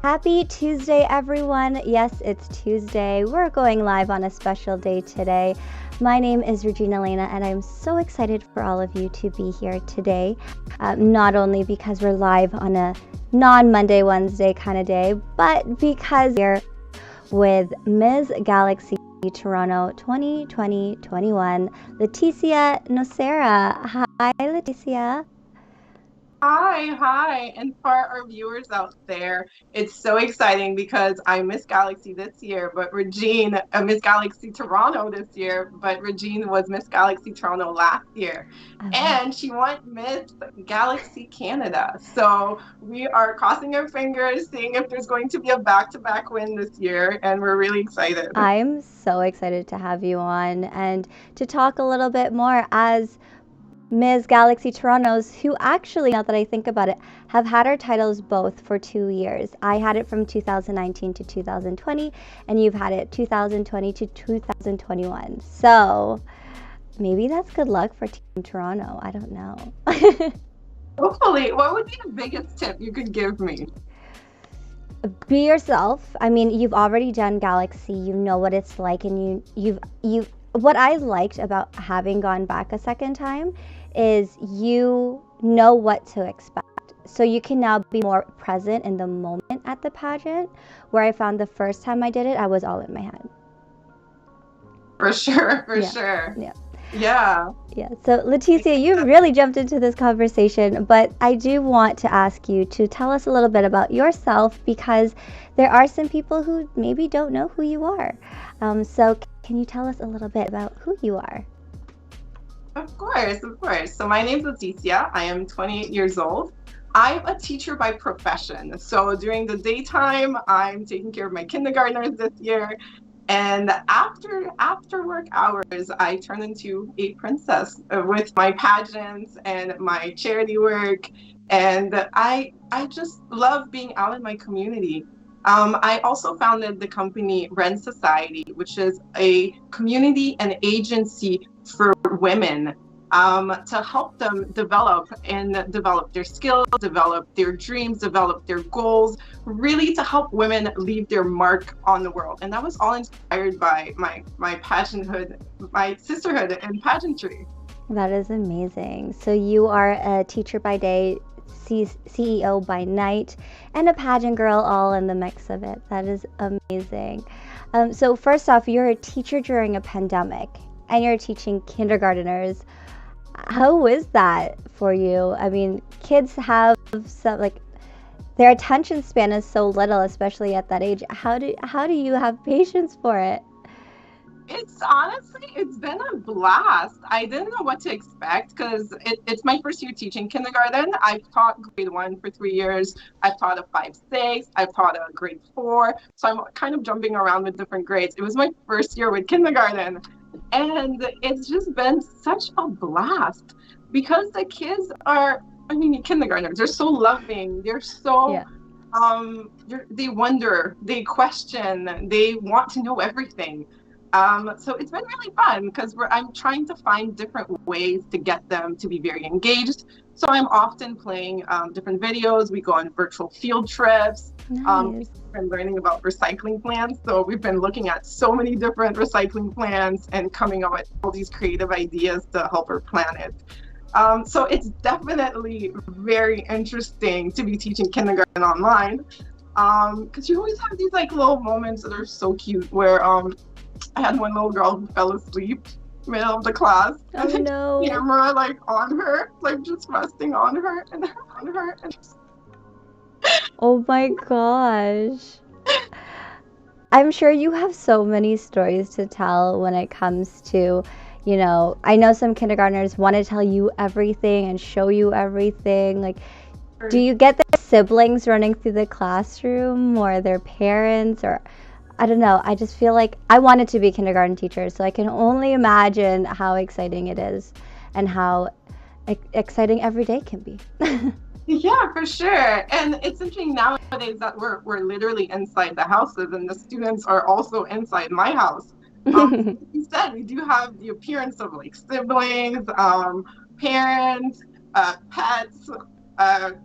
Happy Tuesday, everyone. Yes, it's Tuesday. We're going live on a special day today. My name is Regina Lena, and I'm so excited for all of you to be here today. Not only because we're live on a non-Monday, Wednesday kind of day, but because we're with Ms. Galaxy Toronto 2020-21, Laetitia Nocera. Hi, Laetitia. Hi. And for our viewers out there, it's so exciting because I'm Miss Galaxy this year, but Regine, Miss Galaxy Toronto this year, but Regine was Miss Galaxy Toronto last year. And she won Miss Galaxy Canada. So we are crossing our fingers, seeing if there's going to be a back-to-back win this year, and we're really excited. I'm so excited to have you on and to talk a little bit more as Ms. Galaxy Toronto's, who actually, now that I think about it, have had our titles both for 2 years. I had it from 2019 to 2020, and you've had it 2020 to 2021. So maybe that's good luck for Team Toronto. I don't know. Hopefully, what would be the biggest tip you could give me? Be yourself. I mean, you've already done Galaxy. You know what it's like, and you've what I liked about having gone back a second time is you know what to expect. So you can now be more present in the moment at the pageant, where I found the first time I did it, I was all in my head. For sure. Yeah. So Laetitia, you really jumped into this conversation, but I do want to ask you to tell us a little bit about yourself, because there are some people who maybe don't know who you are. So can you tell us a little bit about who you are? Of course. So my name's Laetitia. I am 28 years old. I'm a teacher by profession. So during the daytime, I'm taking care of my kindergartners this year. And after work hours, I turn into a princess with my pageants and my charity work. And I just love being out in my community. I also founded the company Ren Society, which is a community and agency for women, to help them develop their skills, develop their dreams, develop their goals, really to help women leave their mark on the world. And that was all inspired by my pageanthood, my sisterhood in pageantry. That is amazing. So you are a teacher by day, CEO by night, and a pageant girl all in the mix of it. That is amazing. So first off, you're a teacher during a pandemic, and you're teaching kindergarteners. How is that for you? I mean, kids have some, like, their attention span is so little, especially at that age. How do you have patience for it? It's been a blast. I didn't know what to expect because it's my first year teaching kindergarten. I've taught grade 1 for 3 years. I've taught a 5-6. I've taught a grade 4. So I'm kind of jumping around with different grades. It was my first year with kindergarten. And it's just been such a blast because the kids are, kindergartners, they're so loving. They're so, they wonder, they question, they want to know everything. So it's been really fun because I'm trying to find different ways to get them to be very engaged. So I'm often playing different videos. We go on virtual field trips. Nice. We've been learning about recycling plans. So we've been looking at so many different recycling plans and coming up with all these creative ideas to help our planet. So it's definitely very interesting to be teaching kindergarten online, because you always have these like little moments that are so cute where I had one little girl who fell asleep middle of the class. Oh no. The camera like on her, like just resting on her and on her. Oh my gosh. I'm sure you have so many stories to tell when it comes to, I know some kindergartners want to tell you everything and show you everything. Like, do you get their siblings running through the classroom, or their parents, or I don't know. I just feel like I wanted to be a kindergarten teacher, so I can only imagine how exciting it is and how exciting every day can be. Yeah, for sure. And it's interesting nowadays that we're literally inside the houses, and the students are also inside my house. Like you said, we do have the appearance of like siblings, parents, pets,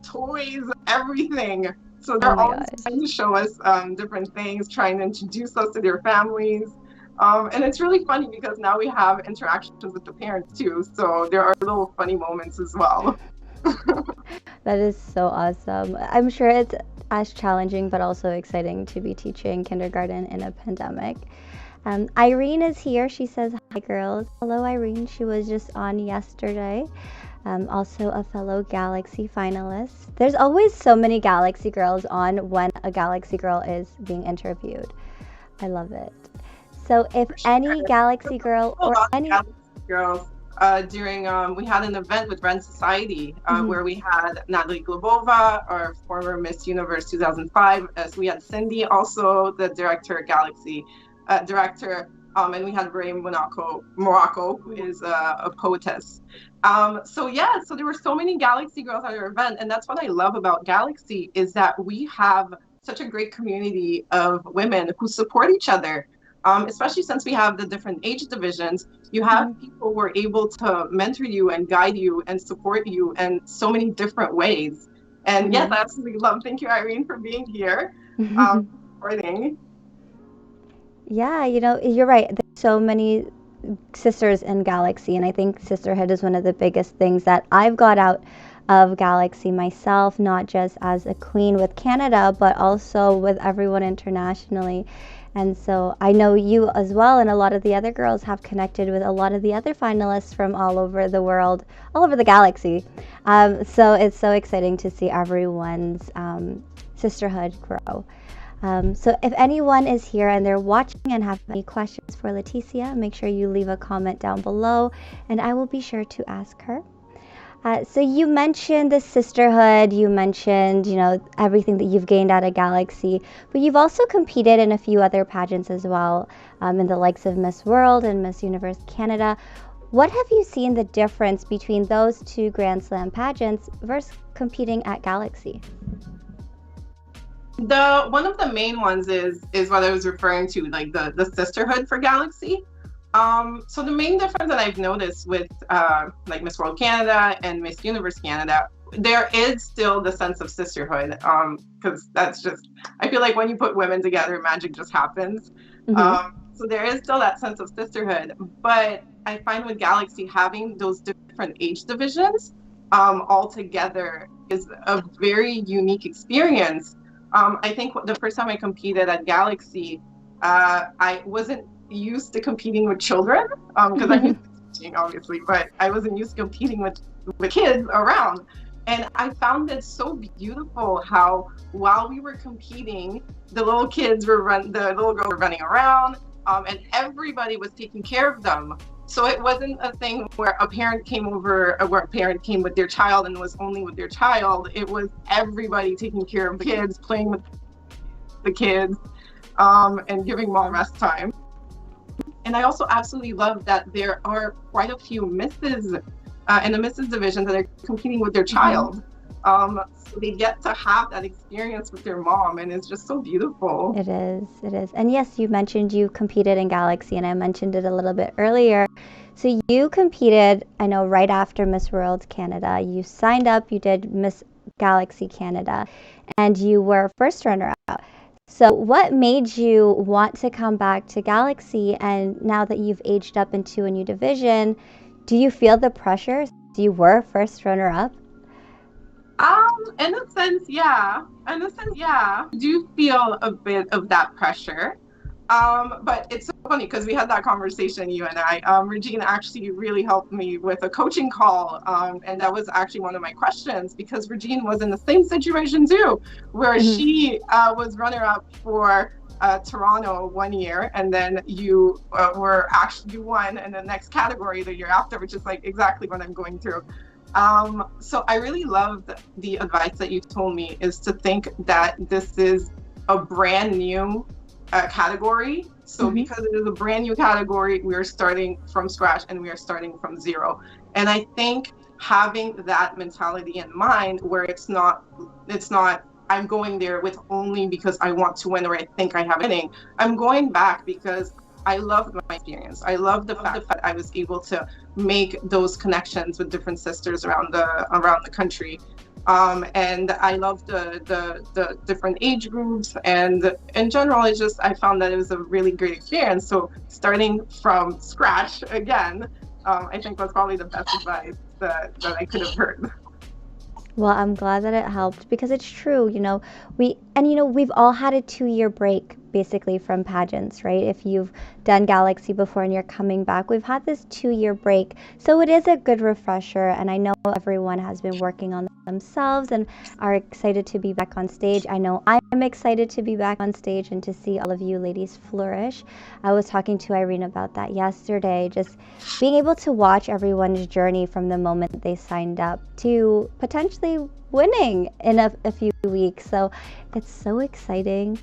toys, everything. So Oh they're my always gosh. trying to show us different things, trying to introduce us to their families. And it's really funny because now we have interactions with the parents too. So there are little funny moments as well. That is so awesome. I'm sure it's as challenging but also exciting to be teaching kindergarten in a pandemic. Irene is here. She says, "Hi, girls." Hello, Irene. She was just on yesterday. Also, a fellow Galaxy finalist. There's always so many Galaxy girls on when a Galaxy girl is being interviewed. I love it. So, if For any sure. Galaxy girl A or lot of any. Galaxy girls during we had an event with Ren Society Mhm. where we had Natalie Glebova, our former Miss Universe 2005. So we had Cindy, also the director of Galaxy director, and we had Ray Morocco, who is a poetess. So yeah, so there were so many Galaxy girls at our event, and that's what I love about Galaxy is that we have such a great community of women who support each other. Especially since we have the different age divisions, you have people who are able to mentor you and guide you and support you in so many different ways. And yes, Mhm. I absolutely love. Thank you, Irene, for being here. Mhm. Supporting. Yeah, you're right. There's so many sisters in Galaxy, and I think sisterhood is one of the biggest things that I've got out of Galaxy myself, not just as a queen with Canada, but also with everyone internationally. And so I know you as well, and a lot of the other girls have connected with a lot of the other finalists from all over the world, all over the galaxy. So it's so exciting to see everyone's sisterhood grow. So if anyone is here and they're watching and have any questions for Laetitia, make sure you leave a comment down below and I will be sure to ask her. So you mentioned the sisterhood, you mentioned, everything that you've gained out of Galaxy, but you've also competed in a few other pageants as well, in the likes of Miss World and Miss Universe Canada. What have you seen the difference between those two Grand Slam pageants versus competing at Galaxy? The one of the main ones is what I was referring to, like the sisterhood for Galaxy. So the main difference that I've noticed with like Miss World Canada and Miss Universe Canada, there is still the sense of sisterhood. Because that's just, I feel like when you put women together, magic just happens. Mm-hmm. So there is still that sense of sisterhood. But I find with Galaxy having those different age divisions all together is a very unique experience. I think the first time I competed at Galaxy, I wasn't used to competing with children because I'm used to teaching, obviously, but I wasn't used to competing with kids around. And I found it so beautiful how while we were competing, the little girls were running around, and everybody was taking care of them. So it wasn't a thing where a parent came over, or where a parent came with their child and was only with their child. It was everybody taking care of the kids, playing with the kids, and giving mom rest time. And I also absolutely love that there are quite a few misses in the misses division that are competing with their child. So they get to have that experience with their mom, and it's just so beautiful. It is, it is. And yes, you mentioned you competed in Galaxy, and I mentioned it a little bit earlier. So you competed, I know, right after Miss World Canada. You signed up, you did Miss Galaxy Canada, and you were first runner up. So what made you want to come back to Galaxy? And now that you've aged up into a new division, do you feel the pressure? You were first runner up? In a sense, yeah. In a sense, yeah. I do feel a bit of that pressure. But it's so funny because we had that conversation, you and I. Regina actually really helped me with a coaching call. And that was actually one of my questions because Regina was in the same situation too, where Mhm. she was runner up for Toronto one year, and then you you won in the next category the year after, which is like exactly what I'm going through. So I really loved the advice that you told me is to think that this is a brand new category. So Mhm. because it is a brand new category, we are starting from scratch and we are starting from zero. And I think having that mentality in mind where it's not I'm going there with only because I want to win or I think I have winning. I'm going back because I loved my experience. I love the fact that I was able to make those connections with different sisters around the country. And I love the different age groups, and in general, it's just I found that it was a really great experience. So starting from scratch again, I think was probably the best advice that I could have heard. Well, I'm glad that it helped because it's true, we've all had a 2-year break basically from pageants, right? If you've done Galaxy before and you're coming back, we've had this 2-year break. So it is a good refresher, and I know everyone has been working on themselves and are excited to be back on stage. I know I'm excited to be back on stage and to see all of you ladies flourish. I was talking to Irene about that yesterday, just being able to watch everyone's journey from the moment they signed up to potentially winning in a few weeks. So it's so exciting.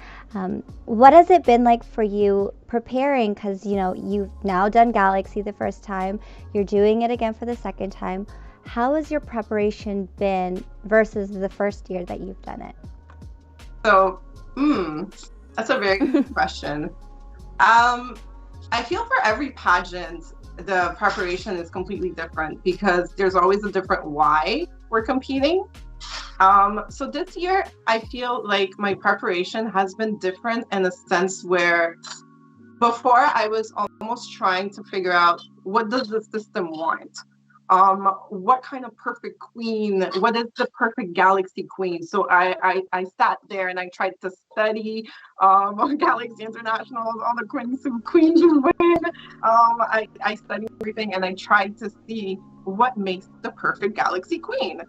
What has it been like for you preparing? Because, you've now done Galaxy the first time, you're doing it again for the second time. How has your preparation been versus the first year that you've done it? So, that's a very good question. I feel for every pageant, the preparation is completely different because there's always a different why we're competing. So this year, I feel like my preparation has been different in a sense where before I was almost trying to figure out what does the system want? What kind of perfect queen, what is the perfect galaxy queen? So I sat there and I tried to study Galaxy Internationals, all the queens who win. I studied everything and I tried to see what makes the perfect galaxy queen.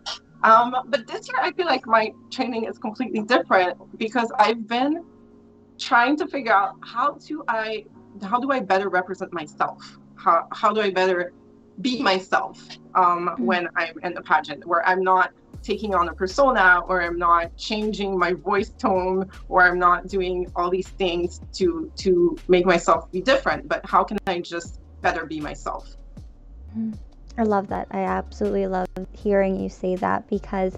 But this year I feel like my training is completely different because I've been trying to figure out how do I better represent myself? How do I better be myself when I'm in the pageant, where I'm not taking on a persona, or I'm not changing my voice tone, or I'm not doing all these things to make myself be different, but how can I just better be myself? I love that. I absolutely love hearing you say that because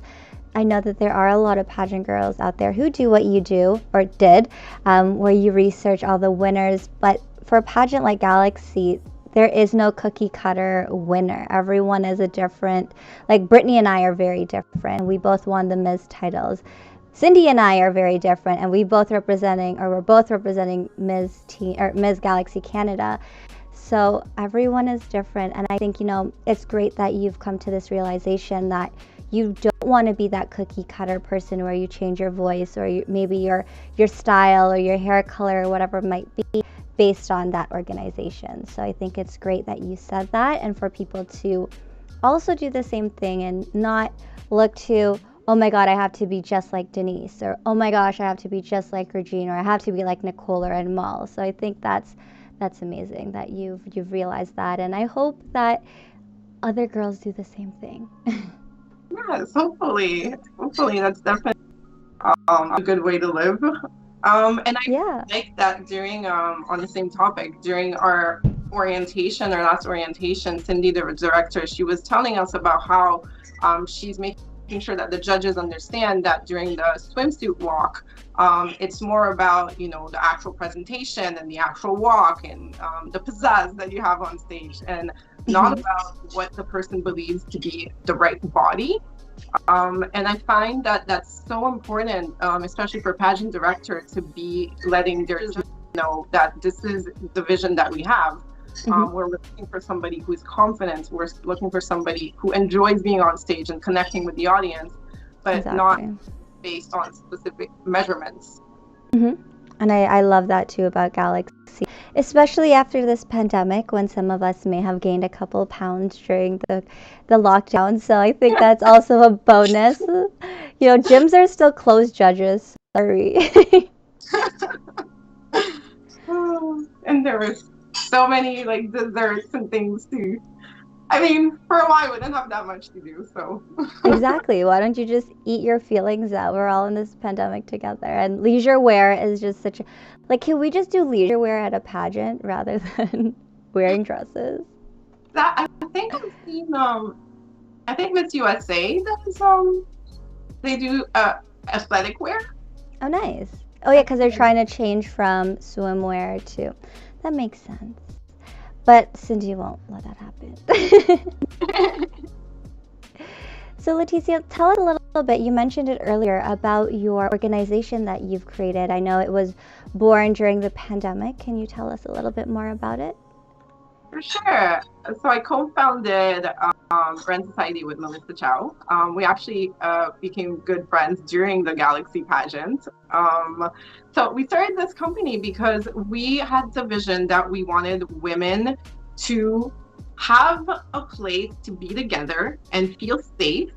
I know that there are a lot of pageant girls out there who do what you do or did, where you research all the winners. But for a pageant like Galaxy, there is no cookie cutter winner. Everyone is a different, like Brittany and I are very different. We both won the Ms. titles. Cindy and I are very different, and we're both representing Ms. or Ms. Galaxy Canada. So everyone is different, and I think it's great that you've come to this realization that you don't want to be that cookie cutter person where you change your voice or maybe your style or your hair color or whatever it might be based on that organization. So I think it's great that you said that, and for people to also do the same thing and not look to, oh my God, I have to be just like Denise, or oh my gosh, I have to be just like Regine, or I have to be like Nicole or Anmal. So I think that's amazing that you've realized that, and I hope that other girls do the same thing. Yes, hopefully that's definitely a good way to live. And I Yeah. like that during on the same topic, during our orientation, our last orientation, Cindy, the director, she was telling us about how she's making sure that the judges understand that during the swimsuit walk, it's more about the actual presentation and the actual walk and the pizzazz that you have on stage, and not about what the person believes to be the right body. And I find that that's so important, especially for pageant director, to be letting their team know that this is the vision that we have. We're looking for somebody who is confident. We're looking for somebody who enjoys being on stage and connecting with the audience, but not based on specific measurements. And I love that too about Galaxy, especially after this pandemic when some of us may have gained a couple pounds during the lockdown. So I think that's also a bonus. Gyms are still closed, judges. Sorry. And there was so many like desserts and things to. I mean, for a while, we didn't have that much to do, so. Exactly. Why don't you just eat your feelings out? We're all in this pandemic together. And leisure wear is just such a... Like, can we just do leisure wear at a pageant rather than wearing dresses? I think I've seen, I think Miss USA does, they do athletic wear. Oh, nice. Oh, yeah, because they're trying to change from swimwear to... That makes sense. But Cindy won't let that happen. So, Leticia, tell us a little bit. You mentioned it earlier about your organization that you've created. I know it was born during the pandemic. Can you tell us a little bit more about it? For sure. So I co-founded Friend Society with Melissa Chow. We actually became good friends during the Galaxy pageant. So we started this company because we had the vision that we wanted women to have a place to be together and feel safe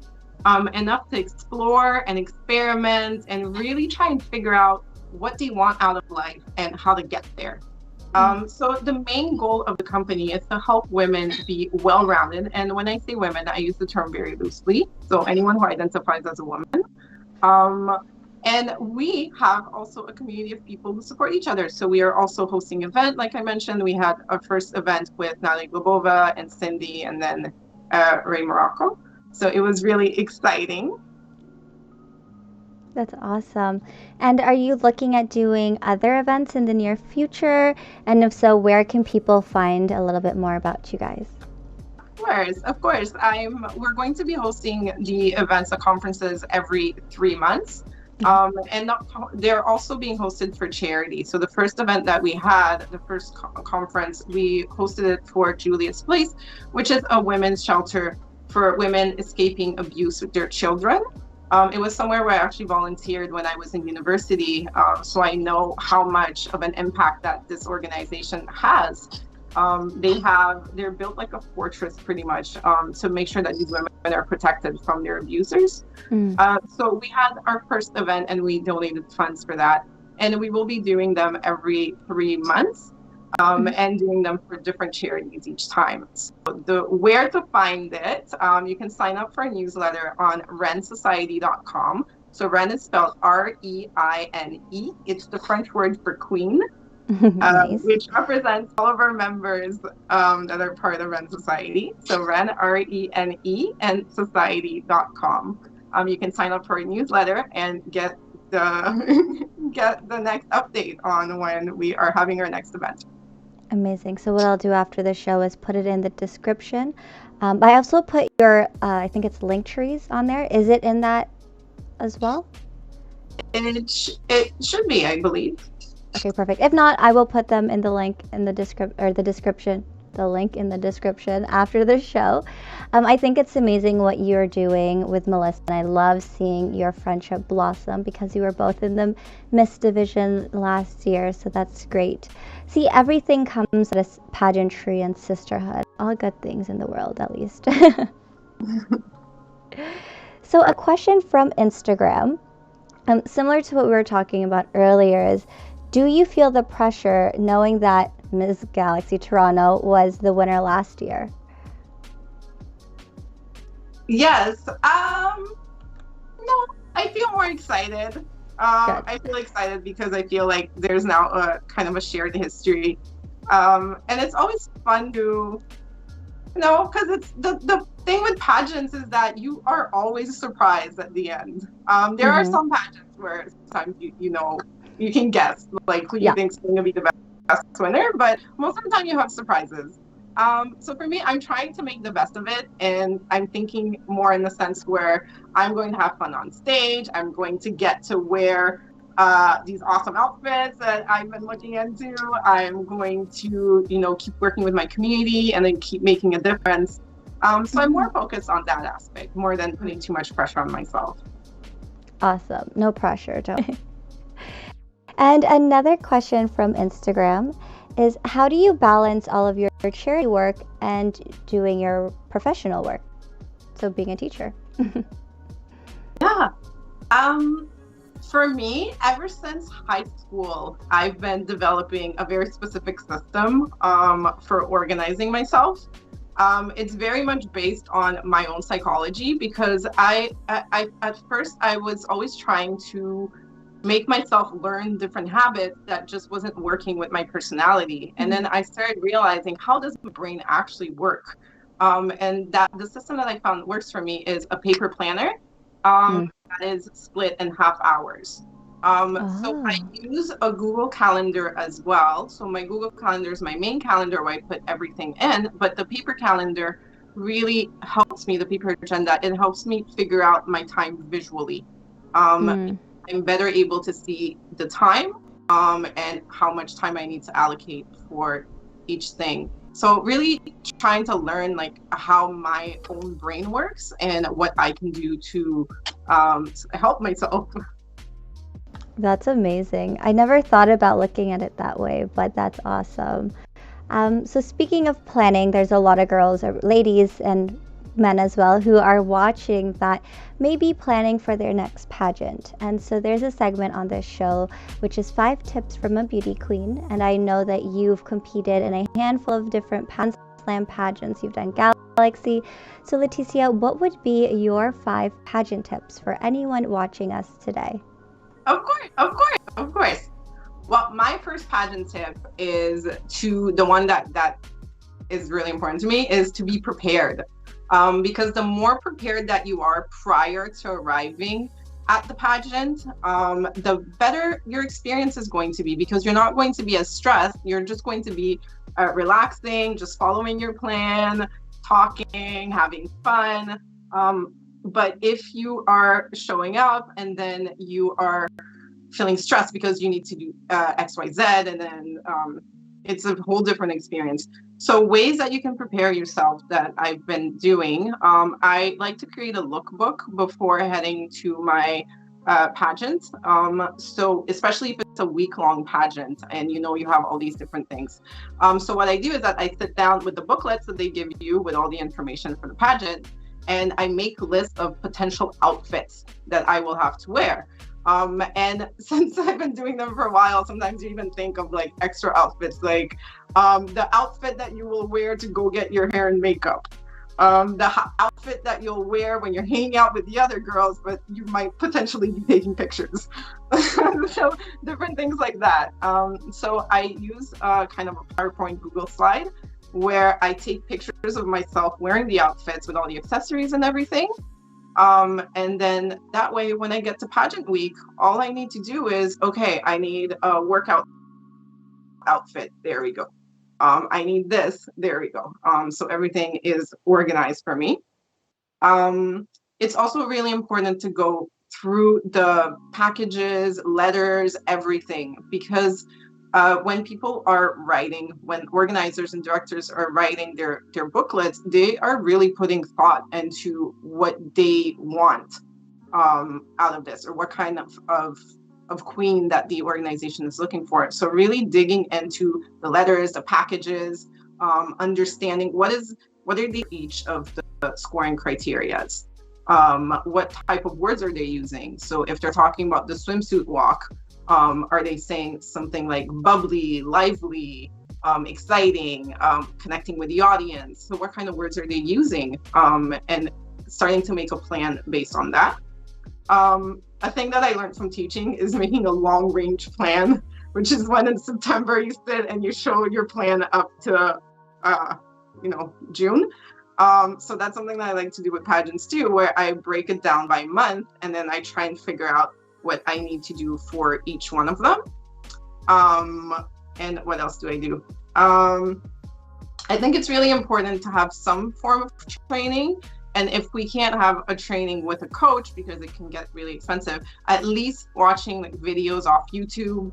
enough to explore and experiment and really try and figure out what they want out of life and how to get there. So the main goal of the company is to help women be well-rounded. And when I say women, I use the term very loosely. So anyone who identifies as a woman. Um, and we have also a community of people who support each other. So we are also hosting an event. Like I mentioned, we had our first event with Natalie Globova and Cindy and then Ray Morocco. So it was really exciting. That's awesome. And are you looking at doing other events in the near future? And if so, where can people find a little bit more about you guys? Of course. We're going to be hosting the events, the conferences every 3 months. And they're also being hosted for charity. So the first event that we had, the first conference, we hosted it for Julia's Place, which is a women's shelter for women escaping abuse with their children. It was somewhere where I actually volunteered when I was in university, so I know how much of an impact that this organization has. They're built like a fortress pretty much to make sure that these women are protected from their abusers. So we had our first event and we donated funds for that. And we will be doing them every 3 months. And doing them for different charities each time. So where to find it, you can sign up for a newsletter on rensociety.com. So Ren is spelled Reine. It's the French word for queen, Nice. which represents all of our members that are part of Ren Society. So Ren, Rene, and society.com. You can sign up for a newsletter and get the get the next update on when we are having our next event. Amazing. So what I'll do after the show is put it in the description. I also put your, I think it's link trees on there. Is it in that as well? It should be, I believe. Okay, perfect. If not, I will put them in the link in the description. The link in the description after the show. I think it's amazing what you're doing with Melissa, and I love seeing your friendship blossom because you were both in the Miss Division last year, so that's great. See, everything comes out of pageantry and sisterhood. All good things in the world, at least. So, a question from Instagram, similar to what we were talking about earlier, is do you feel the pressure knowing that Ms. Galaxy Toronto was the winner last year? Yes. No, I feel more excited. I feel excited because I feel like there's now a kind of a shared history. And it's always fun to, because it's the thing with pageants is that you are always surprised at the end. There are some pageants where sometimes you can guess like who you think's going to be the best winner, but most of the time you have surprises. So for me, I'm trying to make the best of it, and I'm thinking more in the sense where I'm going to have fun on stage. I'm going to get to wear these awesome outfits that I've been looking into. I'm going to, keep working with my community and then keep making a difference. So I'm more focused on that aspect more than putting too much pressure on myself. Awesome. No pressure, don't. And another question from Instagram is how do you balance all of your charity work and doing your professional work? So being a teacher. Yeah. For me, ever since high school, I've been developing a very specific system for organizing myself. It's very much based on my own psychology because I at first I was always trying to make myself learn different habits that just wasn't working with my personality. And then I started realizing how does the brain actually work? And that the system that I found works for me is a paper planner that is split in half hours. So I use a Google Calendar as well. So my Google Calendar is my main calendar where I put everything in, but the paper calendar really helps me, the paper agenda, it helps me figure out my time visually. Um, Mm. I'm better able to see the time and how much time I need to allocate for each thing. So really trying to learn like how my own brain works and what I can do to help myself. That's amazing. I never thought about looking at it that way, but that's awesome. So speaking of planning, there's a lot of girls or ladies and men as well who are watching that may be planning for their next pageant. And so there's a segment on this show which is 5 tips from a beauty queen. And I know that you've competed in a handful of different slam pageants. You've done Galaxy. So Laetitia, what would be your 5 pageant tips for anyone watching us today? Of course, of course, of course. Well, my first pageant tip is the one that is really important to me is to be prepared. Because the more prepared that you are prior to arriving at the pageant, the better your experience is going to be, because you're not going to be as stressed. You're just going to be relaxing, just following your plan, talking, having fun. But if you are showing up and then you are feeling stressed because you need to do X, Y, Z, and then it's a whole different experience. So ways that you can prepare yourself that I've been doing. I like to create a lookbook before heading to my pageant. So especially if it's a week-long pageant and you have all these different things. So what I do is that I sit down with the booklets that they give you with all the information for the pageant, and I make lists of potential outfits that I will have to wear. And since I've been doing them for a while, sometimes you even think of like extra outfits, like the outfit that you will wear to go get your hair and makeup, the outfit that you'll wear when you're hanging out with the other girls, but you might potentially be taking pictures. So different things like that. So I use kind of a PowerPoint Google slide where I take pictures of myself wearing the outfits with all the accessories and everything. And then that way, when I get to pageant week, all I need to do is, okay, I need a workout outfit. There we go. I need this. There we go. So everything is organized for me. It's also really important to go through the packages, letters, everything, because when people are writing, when organizers and directors are writing their booklets, they are really putting thought into what they want out of this, or what kind of queen that the organization is looking for. So really digging into the letters, the packages, understanding what are each of the scoring criterias. What type of words are they using? So if they're talking about the swimsuit walk, are they saying something like bubbly, lively, exciting, connecting with the audience? So what kind of words are they using? And starting to make a plan based on that. A thing that I learned from teaching is making a long range plan, which is when in September you sit and you show your plan up to, June. So that's something that I like to do with pageants too, where I break it down by month and then I try and figure out what I need to do for each one of them. And what else do I do? I think it's really important to have some form of training. And if we can't have a training with a coach, because it can get really expensive, at least watching like videos off YouTube.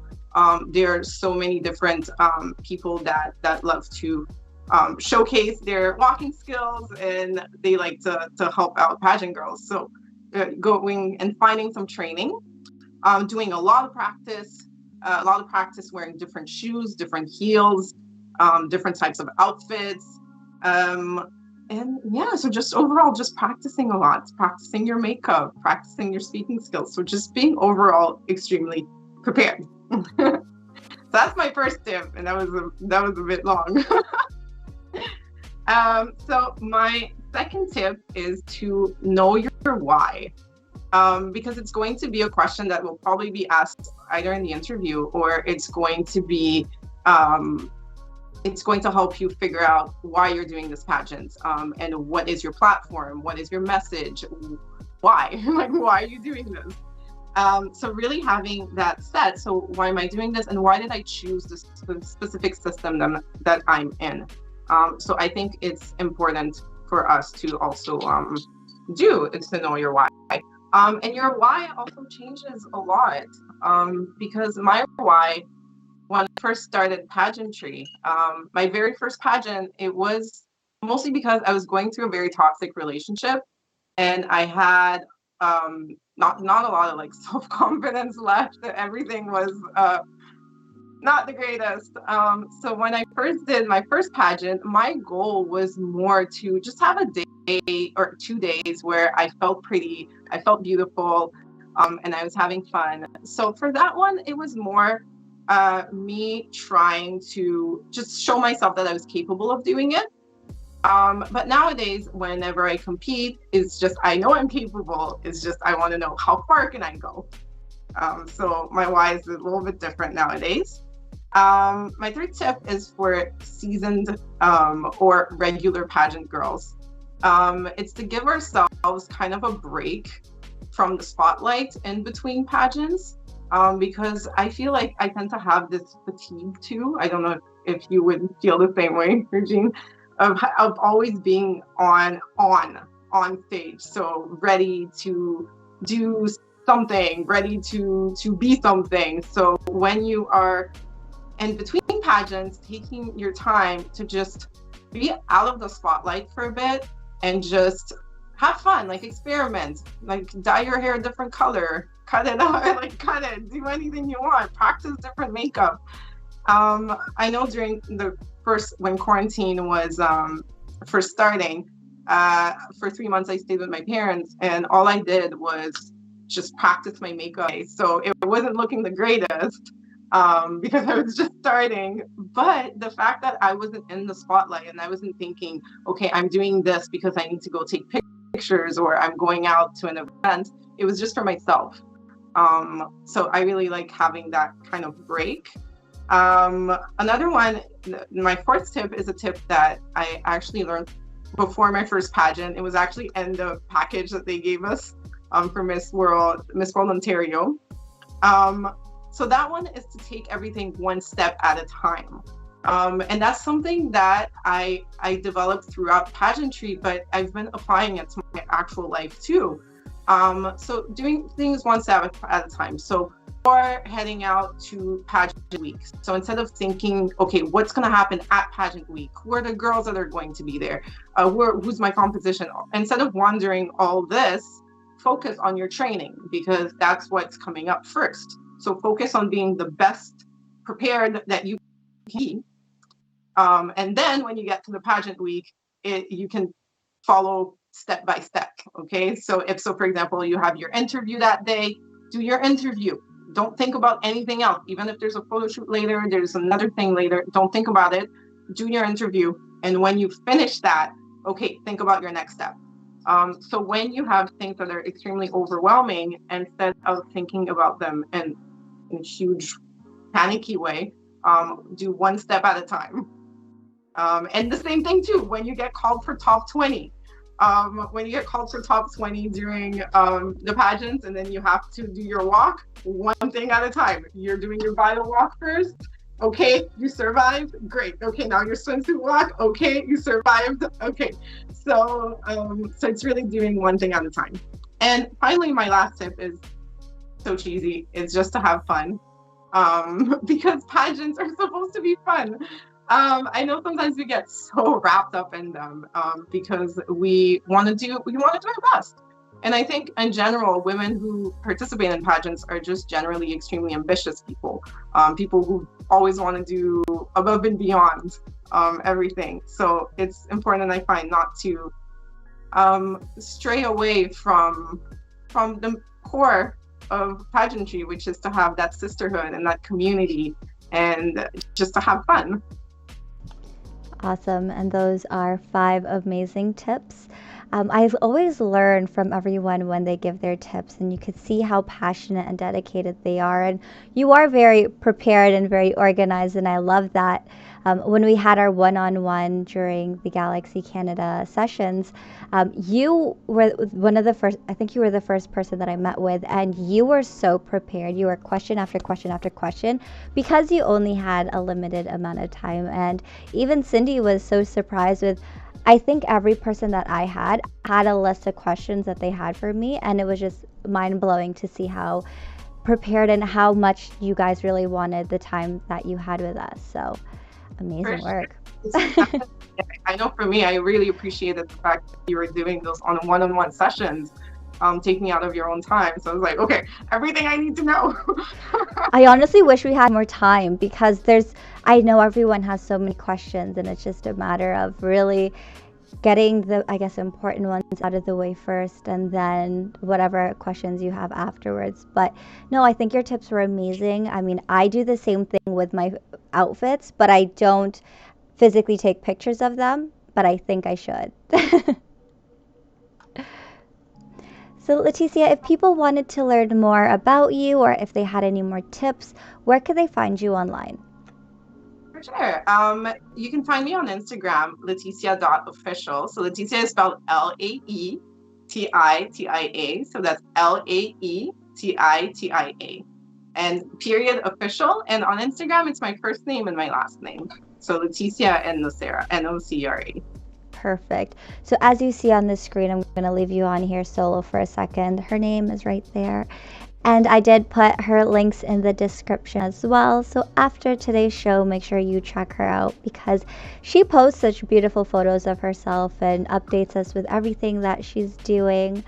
There are so many different people that love to showcase their walking skills, and they like to help out pageant girls. So going and finding some training, doing a lot of practice wearing different shoes, different heels, different types of outfits. And yeah, so just overall, just practicing a lot, practicing your makeup, practicing your speaking skills. So just being overall extremely prepared. So that's my first tip, and that was a bit long. So my second tip is to know your why, because it's going to be a question that will probably be asked either in the interview, or it's going to be it's going to help you figure out why you're doing this pageant, and what is your platform, what is your message, why, like why are you doing this? So really having that set. So why am I doing this, and why did I choose this specific system that I'm in? So I think it's important for us to also do, is to know your why. And your why also changes a lot, because my why, when I first started pageantry, my very first pageant, it was mostly because I was going through a very toxic relationship, and I had not a lot of like self-confidence left. Everything was not the greatest. So when I first did my first pageant, my goal was more to just have a day or 2 days where I felt pretty, I felt beautiful, and I was having fun. So for that one, it was more me trying to just show myself that I was capable of doing it. But nowadays, whenever I compete, it's just, I know I'm capable. It's just, I want to know how far can I go? So my why is a little bit different nowadays. My third tip is for seasoned or regular pageant girls. It's to give ourselves kind of a break from the spotlight in between pageants, because I feel like I tend to have this fatigue too. I don't know if you would feel the same way, Regine, of always being on stage, so ready to do something, ready to be something. So when you are in between pageants, taking your time to just be out of the spotlight for a bit and just have fun, like experiment, like dye your hair a different color, cut it out, like cut it, do anything you want, practice different makeup. I know during the first, when quarantine was first starting, for 3 months I stayed with my parents, and all I did was just practice my makeup. So it wasn't looking the greatest, because I was just starting. But the fact that I wasn't in the spotlight and I wasn't thinking, okay, I'm doing this because I need to go take pictures or I'm going out to an event, it was just for myself. So I really like having that kind of break. Another one, my fourth tip is a tip that I actually learned before my first pageant. It was actually in the package that they gave us for Miss World Ontario. So that one is to take everything one step at a time. And that's something that I developed throughout pageantry, but I've been applying it to my actual life too. So doing things one step at a time. So or heading out to pageant week. So instead of thinking, okay, what's going to happen at pageant week? Who are the girls that are going to be there? Who's my competition? Instead of wondering all this, focus on your training, because that's what's coming up first. So focus on being the best prepared that you can be. And then when you get to the pageant week, you can follow step by step. Okay. So for example, you have your interview that day, do your interview. Don't think about anything else. Even if there's a photo shoot later, there's another thing later, don't think about it. Do your interview. And when you finish that, okay, think about your next step. So when you have things that are extremely overwhelming, instead of thinking about them in a huge panicky way, do one step at a time. And the same thing too, when you get called for top 20. When you get called for top 20 during the pageants, and then you have to do your walk, one thing at a time. You're doing your bio walk first. Okay, you survived. Great. Okay, now your swimsuit walk. Okay, you survived. Okay, so it's really doing one thing at a time. And finally, my last tip is so cheesy. It's just to have fun, because pageants are supposed to be fun. I know sometimes we get so wrapped up in them, because we want to do our best. And I think in general, women who participate in pageants are just generally extremely ambitious people, people who always want to do above and beyond everything. So it's important, I find, not to stray away from the core of pageantry, which is to have that sisterhood and that community, and just to have fun. Awesome. And those are 5 amazing tips. I've always learned from everyone when they give their tips, and you could see how passionate and dedicated they are. And you are very prepared and very organized, and I love that. When we had our one-on-one during the Galaxy Canada sessions, you were one of the first, I think you were the first person that I met with, and you were so prepared. You were question after question after question, because you only had a limited amount of time. And even Cindy was so surprised with I think every person that I had a list of questions that they had for me, and it was just mind blowing to see how prepared and how much you guys really wanted the time that you had with us. So For amazing sure. work. I know for me, I really appreciated the fact that you were doing those on one-on-one sessions, taking out of your own time. So I was like, okay, everything I need to know. I honestly wish we had more time because I know everyone has so many questions, and it's just a matter of really getting the, I guess, important ones out of the way first, and then whatever questions you have afterwards. But no, I think your tips were amazing. I mean, I do the same thing with my outfits, but I don't physically take pictures of them, but I think I should. So, Leticia, if people wanted to learn more about you or if they had any more tips, where could they find you online? For sure. You can find me on Instagram, Laetitia.official. So Laetitia is spelled Laetitia. So that's Laetitia. And period official. And on Instagram, it's my first name and my last name. So Laetitia and Nocera, Nocera. Perfect. So as you see on the screen, I'm going to leave you on here solo for a second. Her name is right there. And I did put her links in the description as well. So after today's show, make sure you check her out because she posts such beautiful photos of herself and updates us with everything that she's doing.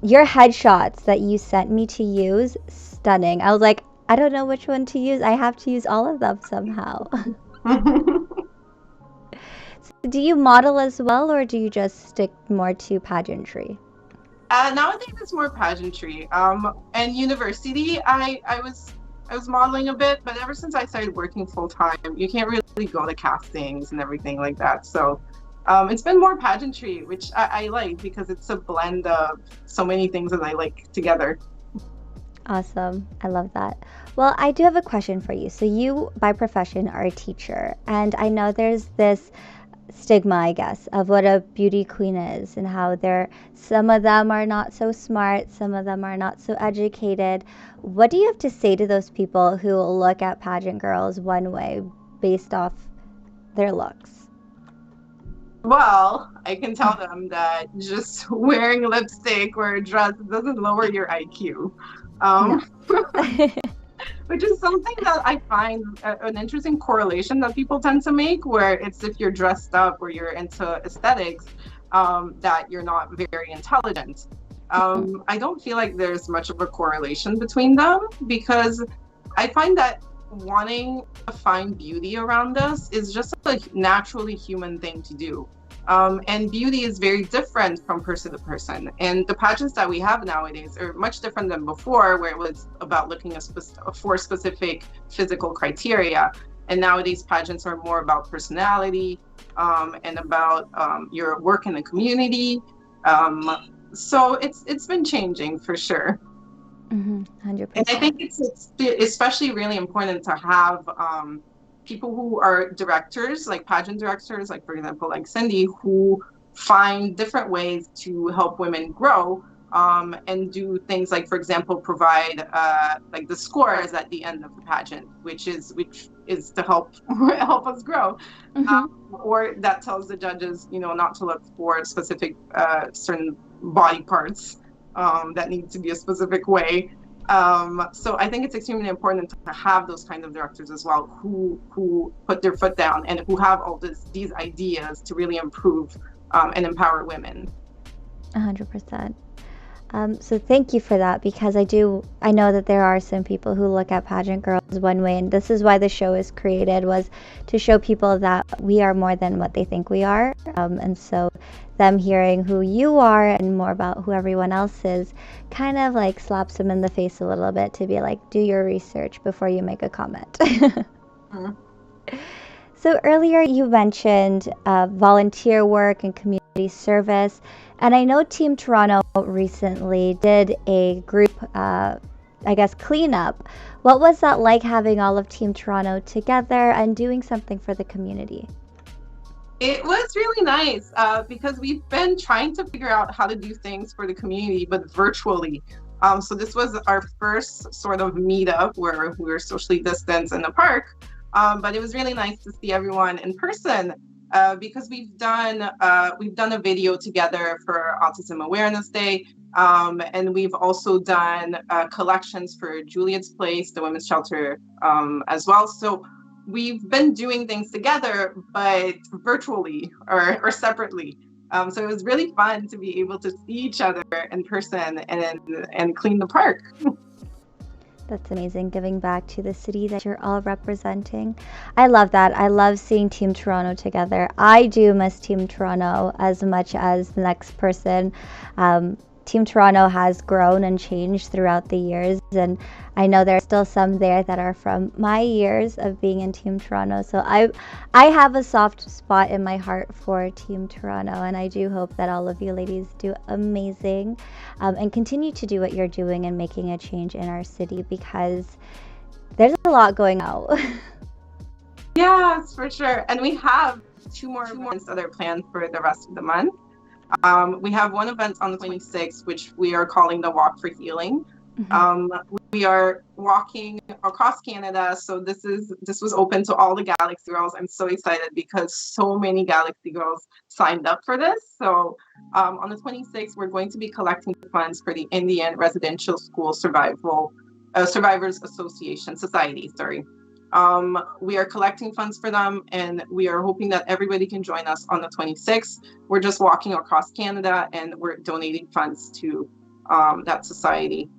Your headshots that you sent me to use, stunning. I was like, I don't know which one to use. I have to use all of them somehow. Do you model as well, or do you just stick more to pageantry? Nowadays it's more pageantry. And university, I was modeling a bit, but ever since I started working full time, you can't really go to castings and everything like that. So it's been more pageantry, which I like because it's a blend of so many things that I like together. Awesome. I love that. Well, I do have a question for you. So, you, by profession, are a teacher, and I know there's this stigma, I guess, of what a beauty queen is and how some of them are not so smart, some of them are not so educated. What do you have to say to those people who look at pageant girls one way based off their looks? Well, I can tell them that just wearing lipstick or a dress doesn't lower your IQ. No. Um, which is something that I find an interesting correlation that people tend to make, where it's if you're dressed up or you're into aesthetics, that you're not very intelligent. I don't feel like there's much of a correlation between them because I find that wanting to find beauty around us is just a naturally human thing to do. And beauty is very different from person to person. And the pageants that we have nowadays are much different than before, where it was about looking for specific physical criteria. And nowadays pageants are more about personality and about your work in the community. So it's been changing for sure. 100%. And I think it's especially really important to have people who are directors, like pageant directors, like for example, like Cindy, who find different ways to help women grow and do things like, for example, provide like the scores at the end of the pageant, which is to help help us grow, or that tells the judges, not to look for specific certain body parts that need to be a specific way. So I think it's extremely important to have those kind of directors as well, who put their foot down and who have all these ideas to really improve and empower women. 100%. So thank you for that because I know that there are some people who look at pageant girls one way, and this is why the show is created, was to show people that we are more than what they think we are. And so them hearing who you are and more about who everyone else is kind of like slaps them in the face a little bit to be like, do your research before you make a comment. Mm-hmm. So earlier you mentioned volunteer work and community service, and I know Team Toronto recently did a group, cleanup. What was that like, having all of Team Toronto together and doing something for the community? It was really nice because we've been trying to figure out how to do things for the community, but virtually. So this was our first sort of meetup where we were socially distanced in the park. But it was really nice to see everyone in person. because we've done a video together for Autism Awareness Day, and we've also done collections for Juliet's Place, the women's shelter, as well. So we've been doing things together, but virtually or separately. So it was really fun to be able to see each other in person and clean the park. That's amazing, giving back to the city that you're all representing. I love that. I love seeing Team Toronto together. I do miss Team Toronto as much as the next person. Team Toronto has grown and changed throughout the years, and I know there are still some there that are from my years of being in Team Toronto. So I have a soft spot in my heart for Team Toronto, and I do hope that all of you ladies do amazing, and continue to do what you're doing and making a change in our city, because there's a lot going on. Yes, for sure. And we have two more events that are planned for the rest of the month. We have one event on the 26th, which we are calling the Walk for Healing. We are walking across Canada, so this was open to all the Galaxy girls. I'm so excited because so many Galaxy girls signed up for this. So on the 26th, we're going to be collecting funds for the Indian Residential School Survivors Association Society. Sorry. We are collecting funds for them, and we are hoping that everybody can join us on the 26th. We're just walking across Canada, and we're donating funds to that society.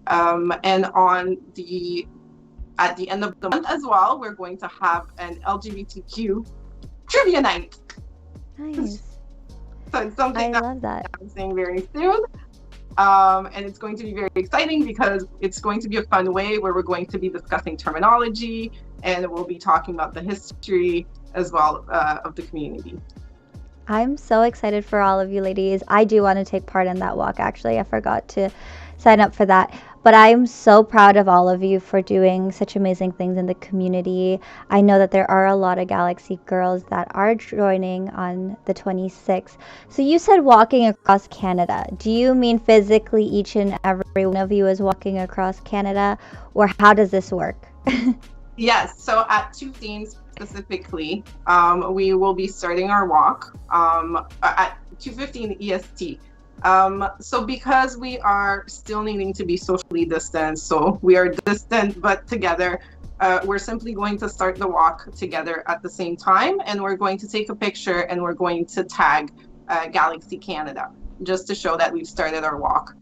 And at the end of the month as well, we're going to have an LGBTQ trivia night. Nice. So it's something I love that. I'm saying very soon. And it's going to be very exciting because it's going to be a fun way where we're going to be discussing terminology, and we'll be talking about the history as well of the community. I'm so excited for all of you ladies. I do want to take part in that walk, actually. I forgot to sign up for that. But I'm so proud of all of you for doing such amazing things in the community. I know that there are a lot of Galaxy girls that are joining on the 26th. So you said walking across Canada. Do you mean physically each and every one of you is walking across Canada? Or how does this work? Yes, so at 2:15 specifically, we will be starting our walk at 2:15 EST. So because we are still needing to be socially distanced, so we are distant but together, we're simply going to start the walk together at the same time, and we're going to take a picture and we're going to tag Galaxy Canada just to show that we've started our walk.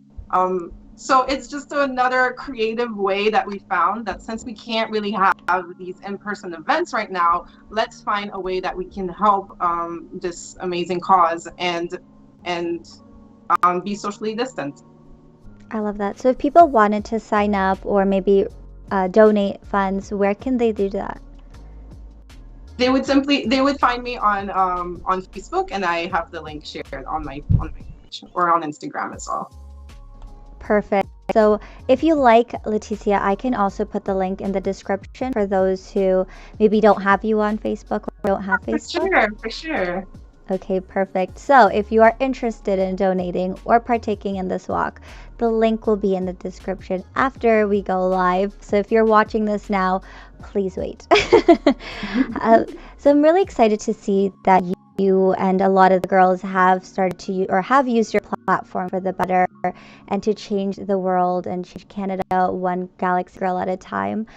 So it's just another creative way that we found that since we can't really have these in-person events right now, let's find a way that we can help this amazing cause and be socially distant. I love that. So if people wanted to sign up or maybe donate funds, where can they do that? They would find me on Facebook, and I have the link shared on my page or on Instagram as well. Perfect. So if you like Laetitia, I can also put the link in the description for those who maybe don't have you on Facebook or don't have Facebook. For sure. Okay, perfect. So if you are interested in donating or partaking in this walk, the link will be in the description after we go live. So if you're watching this now, please wait. So I'm really excited to see that you and a lot of the girls have started to use, or have used your platform for the better and to change the world and change Canada one Galaxy girl at a time.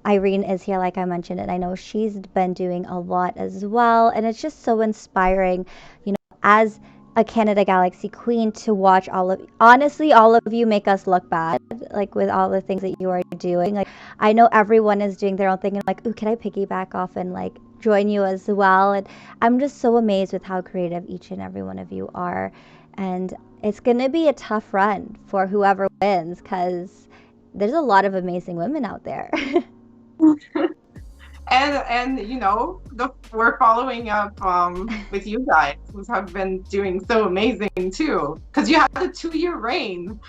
Irene is here, like I mentioned, and I know she's been doing a lot as well. And it's just so inspiring, you know, as a Canada Galaxy queen, to watch all of you make us look bad, like with all the things that you are doing. Like I know everyone is doing their own thing, and like, ooh, can I piggyback off and like join you as well? And I'm just so amazed with how creative each and every one of you are. And it's gonna be a tough run for whoever wins, because there's a lot of amazing women out there. And you know, we're following up with you guys who have been doing so amazing too, because you had a 2-year reign.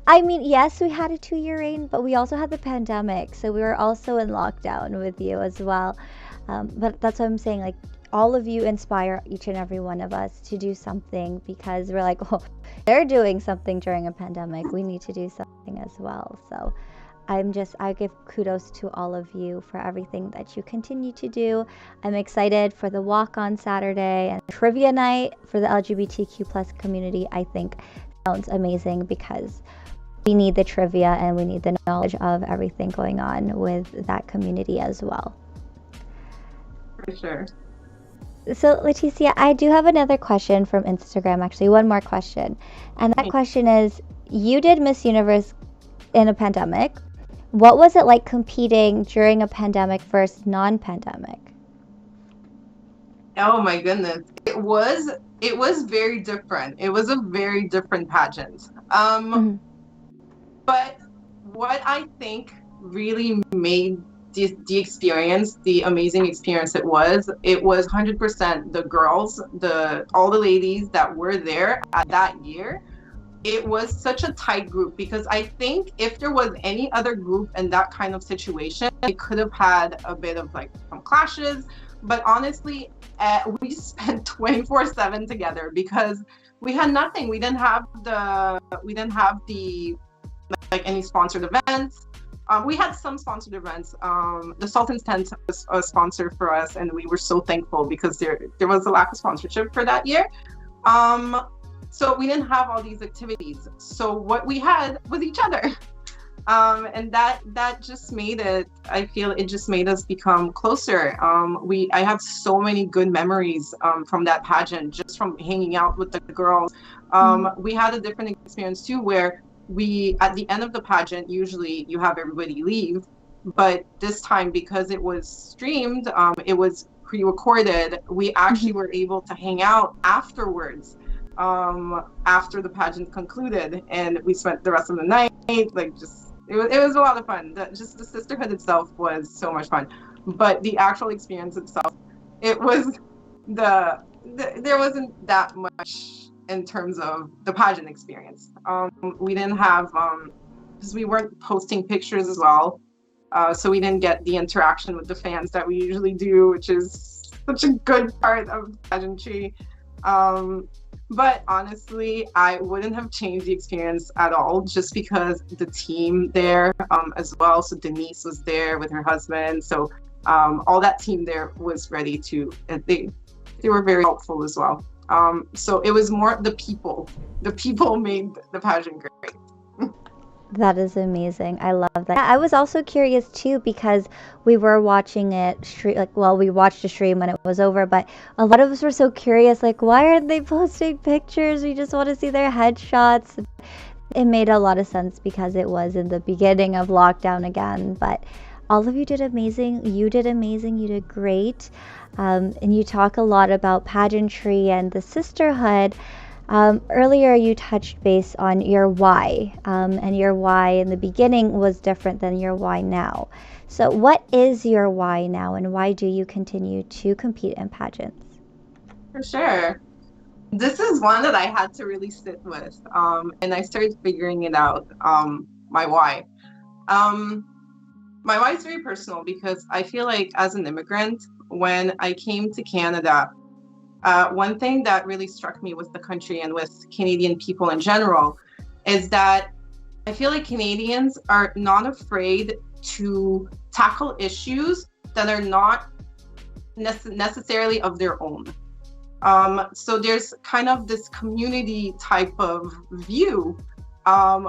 I mean, yes, we had a 2-year reign, but we also had the pandemic, so we were also in lockdown with you as well. But that's what I'm saying, like, all of you inspire each and every one of us to do something, because we're like, oh, they're doing something during a pandemic. We need to do something as well. So I give kudos to all of you for everything that you continue to do. I'm excited for the walk on Saturday and trivia night for the LGBTQ plus community. I think sounds amazing because we need the trivia and we need the knowledge of everything going on with that community as well. For sure. So, Laetitia, I do have another question from Instagram, actually, one more question. And that question is, you did Miss Universe in a pandemic. What was it like competing during a pandemic versus non-pandemic? Oh my goodness. It was very different. It was a very different pageant. But what I think really made the experience, the amazing experience it was 100% the girls, all the ladies that were there at that year. It was such a tight group because I think if there was any other group in that kind of situation, it could have had a bit of like some clashes. But honestly, we spent 24/7 together because we had nothing. We didn't have the like any sponsored events. We had some sponsored events. The Sultan's Tent was a sponsor for us, and we were so thankful because there was a lack of sponsorship for that year. So we didn't have all these activities. So what we had was each other. And that just made it, I feel it just made us become closer. I have so many good memories from that pageant, just from hanging out with the girls. We had a different experience too, where at the end of the pageant, usually you have everybody leave, but this time, because it was streamed, it was pre-recorded, we actually were able to hang out afterwards, after the pageant concluded, and we spent the rest of the night, like, just it was a lot of fun. Just the sisterhood itself was so much fun, but the actual experience itself, it was there wasn't that much in terms of the pageant experience. We didn't have, because we weren't posting pictures as well, so we didn't get the interaction with the fans that we usually do, which is such a good part of pageantry. But honestly, I wouldn't have changed the experience at all, just because the team there as well. So Denise was there with her husband. So all that team there was ready to, they were very helpful as well. So it was more the people. The people made the pageant great. That is amazing. I love that. I was also curious too because we were watching it we watched the stream when it was over, but a lot of us were so curious, like, why aren't they posting pictures? We just want to see their headshots. It made a lot of sense because it was in the beginning of lockdown again, but all of you did amazing. You did amazing. You did great. And you talk a lot about pageantry and the sisterhood. Earlier you touched base on your why, and your why in the beginning was different than your why now. So what is your why now, and why do you continue to compete in pageants? For sure. This is one that I had to really sit with, and I started figuring it out, my why. My why is very personal because I feel like as an immigrant, when I came to Canada, one thing that really struck me with the country and with Canadian people in general is that I feel like Canadians are not afraid to tackle issues that are not necessarily of their own. So there's kind of this community type of view,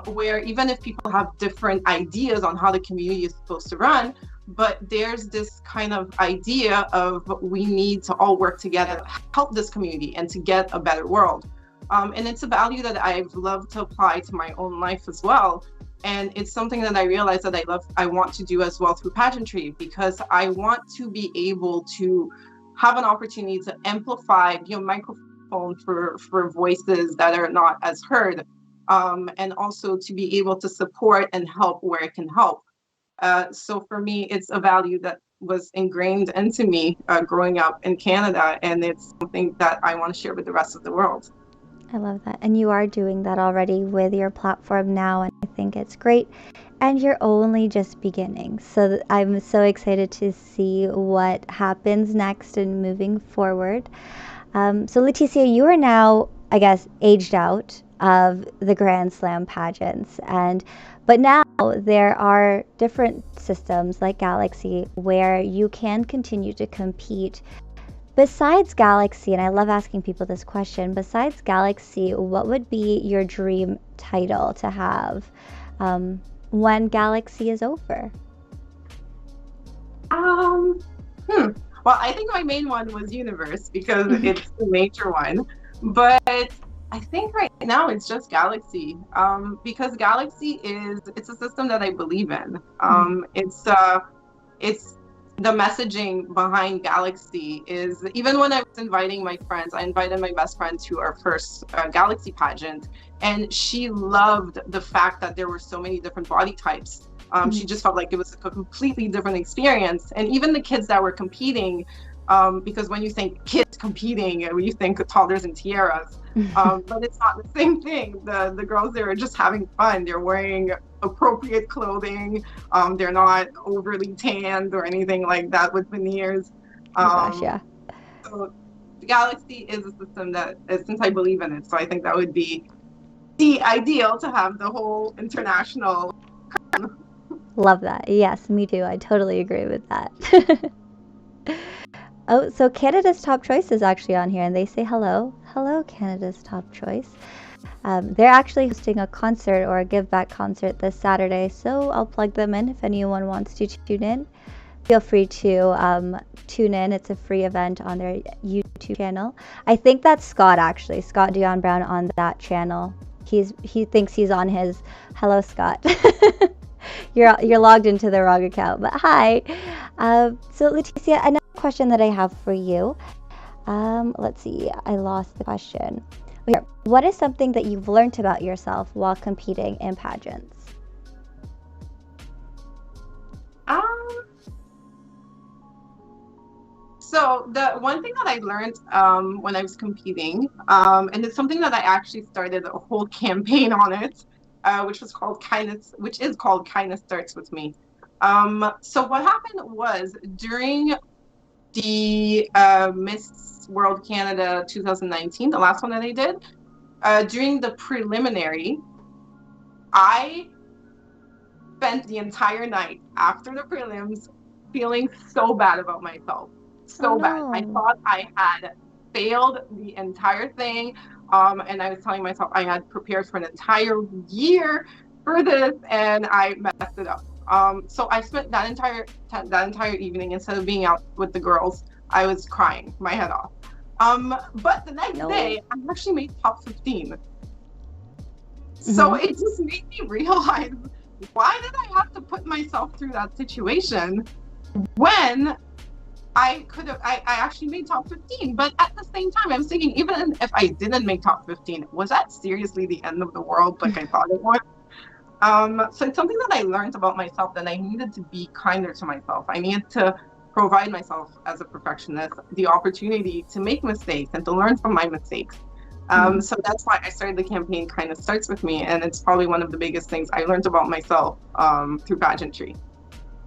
where even if people have different ideas on how the community is supposed to run, but there's this kind of idea of we need to all work together to help this community and to get a better world. And it's a value that I've loved to apply to my own life as well. And it's something that I realize that I want to do as well through pageantry, because I want to be able to have an opportunity to amplify, microphone for voices that are not as heard, and also to be able to support and help where it can help. So for me, it's a value that was ingrained into me growing up in Canada, and it's something that I want to share with the rest of the world. I love that. And you are doing that already with your platform now, and I think it's great. And you're only just beginning. So I'm so excited to see what happens next and moving forward. So Laetitia, you are now I guess, aged out of the Grand Slam pageants. But now there are different systems like Galaxy where you can continue to compete. Besides Galaxy, and I love asking people this question, besides Galaxy, what would be your dream title to have when Galaxy is over? Um, hmm. Well, I think my main one was Universe because it's the major one. But I think right now it's just Galaxy. Because Galaxy it's a system that I believe in. It's the messaging behind Galaxy is even when I was inviting my friends, I invited my best friend to our first Galaxy pageant, and she loved the fact that there were so many different body types. She just felt like it was a completely different experience. And even the kids that were competing, because when you think kids competing, you think toddlers and tiaras, but it's not the same thing. The girls there are just having fun. They're wearing appropriate clothing. They're not overly tanned or anything like that with veneers. Oh my gosh, yeah. So Galaxy is a system that, since I believe in it, so I think that would be the ideal to have the whole international. Love that. Yes, me too. I totally agree with that. Oh, so Canada's Top Choice is actually on here, and they say hello. Hello, Canada's Top Choice. They're actually hosting a concert or a give back concert this Saturday, so I'll plug them in if anyone wants to tune in. Feel free to tune in. It's a free event on their YouTube channel. I think that's Scott, actually, Scott Dion Brown on that channel. He thinks he's on his. Hello, Scott. You're logged into the wrong account, but hi. So Laetitia, another question that I have for you. Let's see, I lost the question. Here, what is something that you've learned about yourself while competing in pageants? So the one thing that I learned when I was competing, and it's something that I actually started a whole campaign on it, which is called Kindness Starts With Me. So what happened was during the Miss World Canada 2019, the last one that I did, during the preliminary, I spent the entire night after the prelims feeling so bad about myself. So bad. I thought I had failed the entire thing. And I was telling myself I had prepared for an entire year for this, and I messed it up. So I spent that entire evening, instead of being out with the girls, I was crying my head off. But the next day, I actually made top 15. So it just made me realize, why did I have to put myself through that situation when I actually made top 15? But at the same time, I was thinking, even if I didn't make top 15, was that seriously the end of the world like I thought it was? So it's something that I learned about myself, that I needed to be kinder to myself. I needed to provide myself, as a perfectionist, the opportunity to make mistakes and to learn from my mistakes. So that's why I started the campaign Kindness Starts With Me, and it's probably one of the biggest things I learned about myself through pageantry.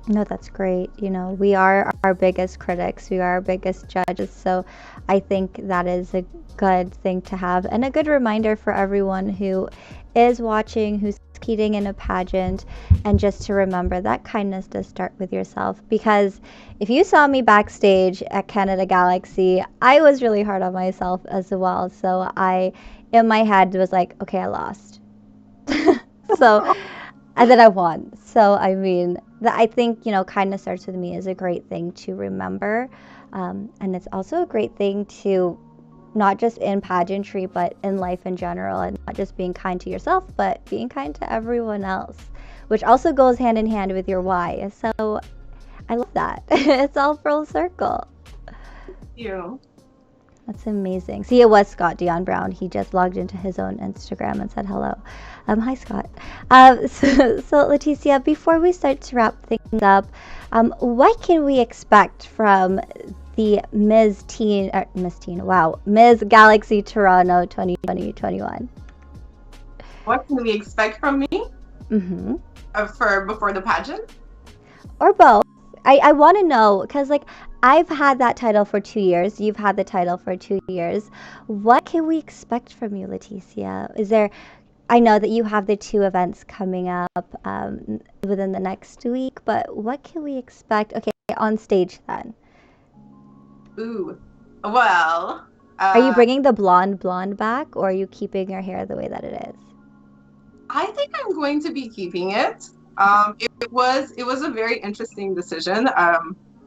No, that's great. You know, we are our biggest critics. We are our biggest judges. So I think that is a good thing to have, and a good reminder for everyone who is watching, who's competing in a pageant, and just to remember that kindness does start with yourself. Because if you saw me backstage at Canada Galaxy, I was really hard on myself as well. So I, in my head, was like, okay, I lost. So, and then I won. So, I mean, I think, kindness starts with me is a great thing to remember. And it's also a great thing to, not just in pageantry, but in life in general, and not just being kind to yourself, but being kind to everyone else, which also goes hand in hand with your why. So I love that. It's all full circle. Thank you. That's amazing. See, it was Scott Dion Brown. He just logged into his own Instagram and said hello. Hi, Scott. So Laetitia, before we start to wrap things up, what can we expect from the Ms. Galaxy Toronto 2020-21? What can we expect from me? Mm-hmm. For before the pageant? Or both. I want to know, because I've had that title for 2 years. You've had the title for 2 years. What can we expect from you, Laetitia? I know that you have the two events coming up within the next week, but what can we expect? Okay, on stage then. Ooh, well, Are you uh, bringing the blonde back, or are you keeping your hair the way that it is? I think I'm going to be keeping it. It was a very interesting decision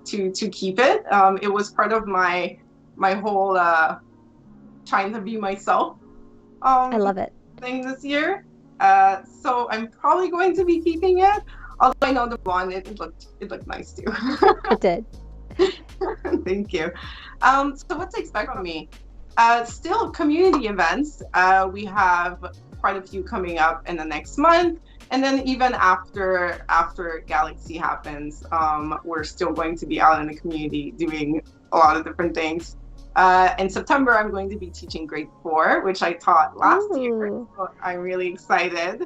to keep it. It was part of my whole trying to be myself I um love it. thing this year. So I'm probably going to be keeping it. Although I know the blonde, it looked nice too. It did. Thank you. So what to expect from me? Still community events. We have quite a few coming up in the next month. And then even after Galaxy happens, we're still going to be out in the community doing a lot of different things. In September, I'm going to be teaching grade 4, which I taught last year. Ooh. So I'm really excited,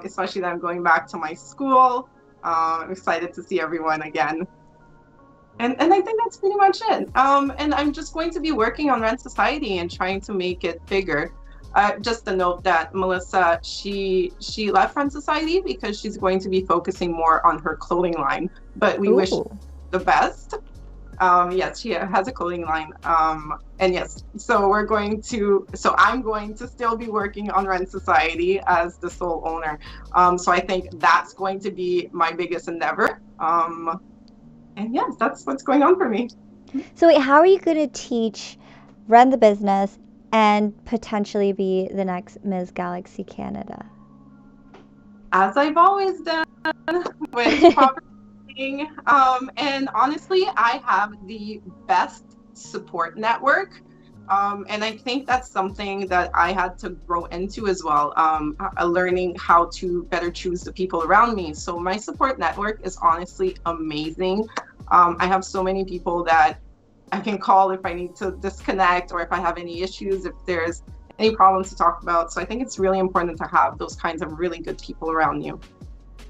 especially that I'm going back to my school. I'm excited to see everyone again. And I think that's pretty much it. And I'm just going to be working on Rent Society and trying to make it bigger. Just a note that Melissa, she left Rent Society because she's going to be focusing more on her clothing line. But we wish Ooh. the best. Yes, she has a clothing line. And yes, so I'm going to still be working on Rent Society as the sole owner. So I think that's going to be my biggest endeavor. And yes, that's what's going on for me. So wait, how are you going to teach, run the business, and potentially be the next Ms. Galaxy Canada? As I've always done with property. And honestly, I have the best support network. And I think that's something that I had to grow into as well, learning how to better choose the people around me. So my support network is honestly amazing. I have so many people that I can call if I need to disconnect or if I have any issues, if there's any problems to talk about. So I think it's really important to have those kinds of really good people around you.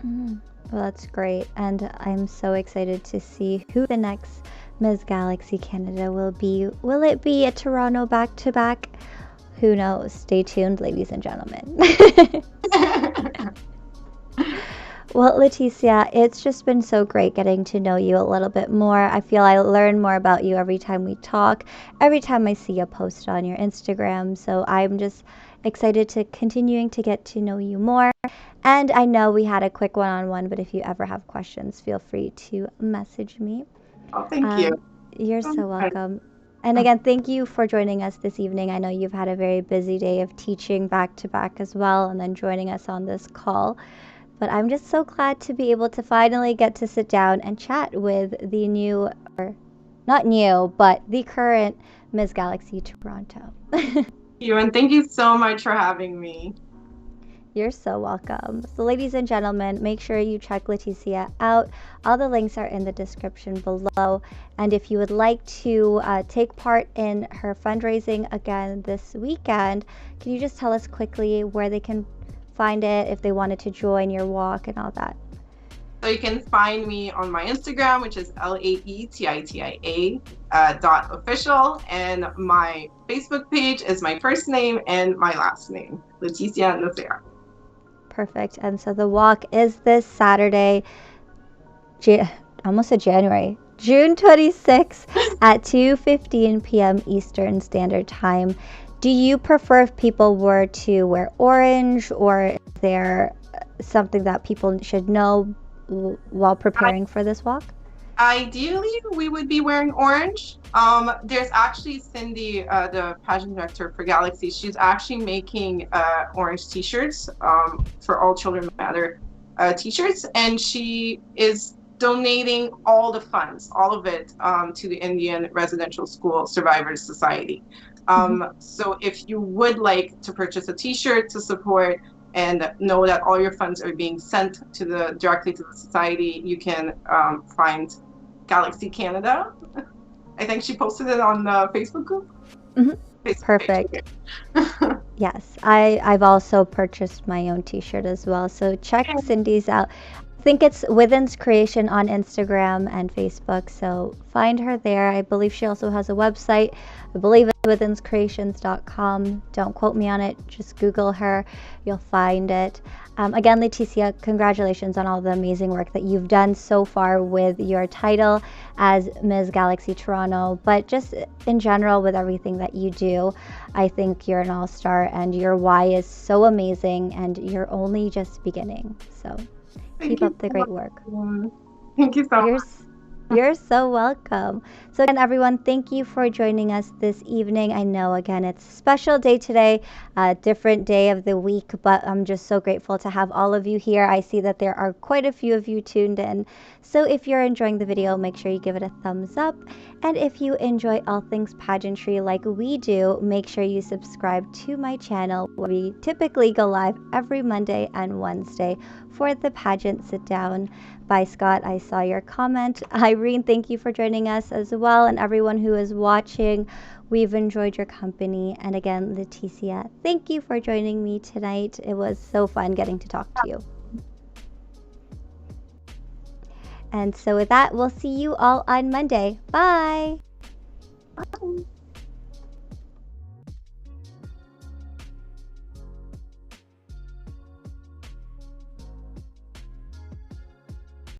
Mm. Well, that's great. And I'm so excited to see who the next Ms. Galaxy Canada will be. Will it be a Toronto back-to-back? Who knows? Stay tuned, ladies and gentlemen. Well, Laetitia, it's just been so great getting to know you a little bit more. I feel I learn more about you every time we talk, every time I see a post on your Instagram. So I'm just excited to continuing to get to know you more. And I know we had a quick one-on-one, but if you ever have questions, feel free to message me. Oh, thank you. You're so welcome. And again, thank you for joining us this evening. I know you've had a very busy day of teaching back to back as well, and then joining us on this call. But I'm just so glad to be able to finally get to sit down and chat with the new, or not new, but the current Ms. Galaxy Toronto. And thank you so much for having me. You're so welcome. So ladies and gentlemen, make sure you check Laetitia out. All the links are in the description below. And if you would like to take part in her fundraising again this weekend, can you just tell us quickly where they can find it if they wanted to join your walk and all that? So you can find me on my Instagram, which is LAETITIA .official, and my Facebook page is my first name and my last name, Laetitia Nocera. Perfect. And so the walk is this Saturday, almost a January, June 26th at 2:15 p.m. Eastern Standard Time. Do you prefer if people were to wear orange, or is there something that people should know while preparing for this walk? Ideally, we would be wearing orange. There's actually Cindy, the pageant director for Galaxy. She's actually making orange T-shirts for All Children Matter T-shirts, and she is donating all the funds, all of it, to the Indian Residential School Survivors Society. So if you would like to purchase a T-shirt to support and know that all your funds are being sent directly to the society, you can find Galaxy Canada. I think she posted it on the Facebook group. Facebook Perfect. page. Yes, I've also purchased my own T-shirt as well. So check Cindy's out. think it's Within's Creation on Instagram and Facebook. So find her there. I believe she also has a website. I believe it's withinscreations.com. Don't quote me on it. Just Google her. You'll find it. Again, Laetitia, congratulations on all the amazing work that you've done so far with your title as Ms. Galaxy Toronto, but just in general with everything that you do. I think you're an all-star and your why is so amazing and you're only just beginning. So keep up the great work. Thank you so much. You're so welcome. So again, everyone, thank you for joining us this evening. I know, again, it's a special day today, a different day of the week, but I'm just so grateful to have all of you here. I see that there are quite a few of you tuned in. So if you're enjoying the video, make sure you give it a thumbs up. And if you enjoy all things pageantry like we do, make sure you subscribe to my channel where we typically go live every Monday and Wednesday for the Pageant Sit Down. Bye, Scott. I saw your comment. Irene, thank you for joining us as well. And everyone who is watching, we've enjoyed your company. And again, Laetitia, thank you for joining me tonight. It was so fun getting to talk to you. And so with that, we'll see you all on Monday. Bye. Bye.